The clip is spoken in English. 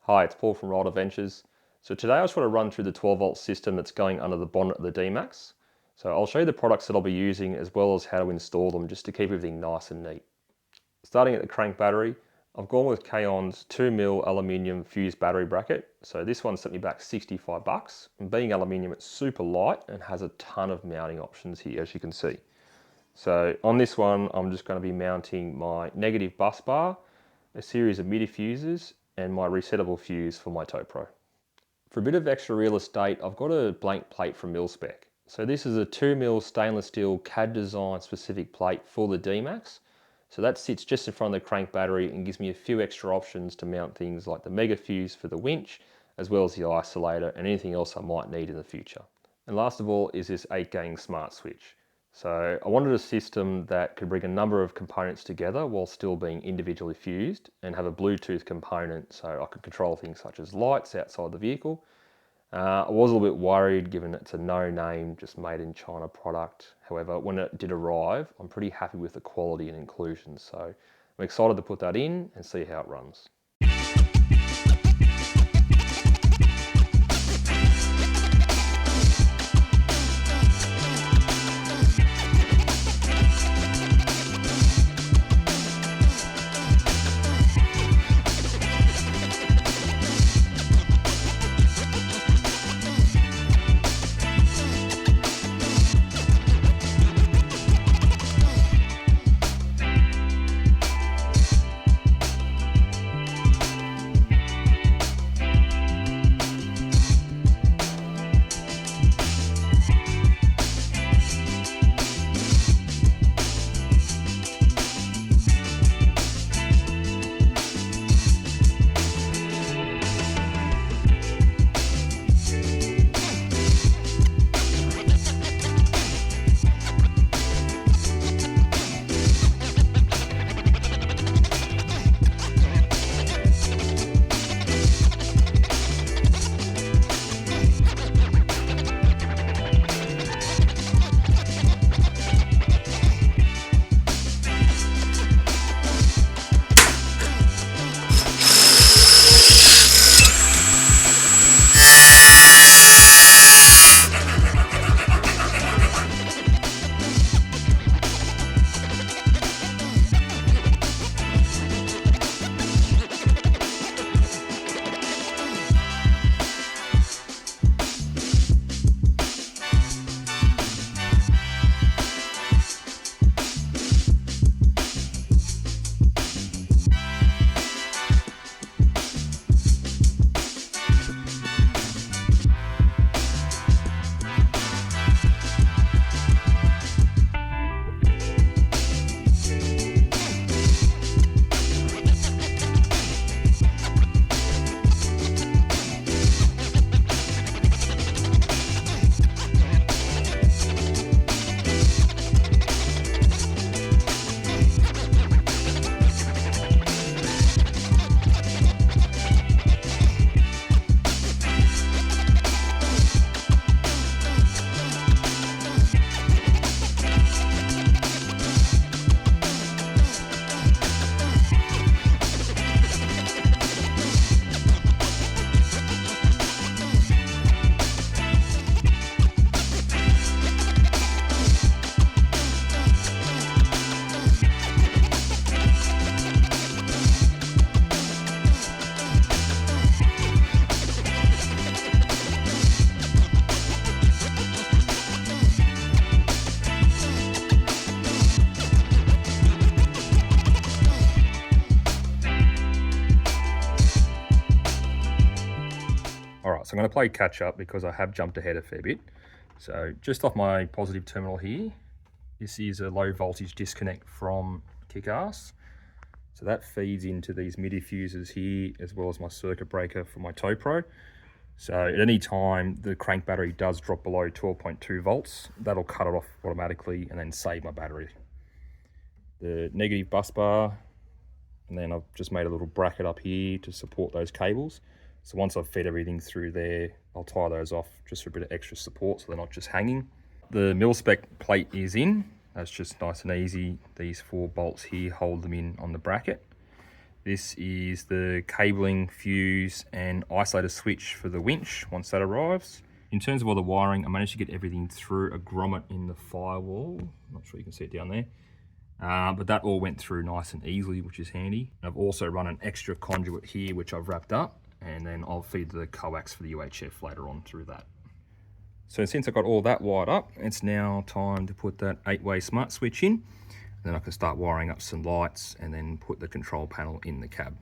Hi, it's Paul from Rider Ventures. So today I just want to run through the 12 volt system that's going under the bonnet of the Dmax. So I'll show you the products that I'll be using as well as how to install them just to keep everything nice and neat. Starting at the crank battery, I've gone with Kaonaust's 2mm aluminium fused battery bracket. So this one sent me back 65 bucks. And being aluminium, it's super light and has a ton of mounting options here, as you can see. So on this one, I'm just going to be mounting my negative bus bar, a series of midi fuses, and my resettable fuse for my tow pro. For a bit of extra real estate, I've got a blank plate from Milspec. So this is a 2mm stainless steel CAD design specific plate for the Dmax. So that sits just in front of the crank battery and gives me a few extra options to mount things like the mega fuse for the winch, as well as the isolator and anything else I might need in the future. And last of all is this 8-gang smart switch. So I wanted a system that could bring a number of components together while still being individually fused and have a Bluetooth component so I could control things such as lights outside the vehicle. I was a little bit worried given it's a no-name, just made in China product. However, when it did arrive, I'm pretty happy with the quality and inclusion. So I'm excited to put that in and see how it runs. Alright, so I'm going to play catch up because I have jumped ahead a fair bit. So just off my positive terminal here, this is a low voltage disconnect from Kickass. So that feeds into these midi fuses here, as well as my circuit breaker for my tow pro. So at any time the crank battery does drop below 12.2 volts, that'll cut it off automatically and then save my battery. The negative bus bar, and then I've just made a little bracket up here to support those cables. So once I've fed everything through there, I'll tie those off just for a bit of extra support so they're not just hanging. The mil-spec plate is in. That's just nice and easy. These 4 bolts here hold them in on the bracket. This is the cabling, fuse and isolator switch for the winch once that arrives. In terms of all the wiring, I managed to get everything through a grommet in the firewall. I'm not sure you can see it down there. But that all went through nice and easily, which is handy. I've also run an extra conduit here, which I've wrapped up, and then I'll feed the coax for the UHF later on through that. So since I got all that wired up, it's now time to put that 8-way smart switch in. Then I can start wiring up some lights and then put the control panel in the cab.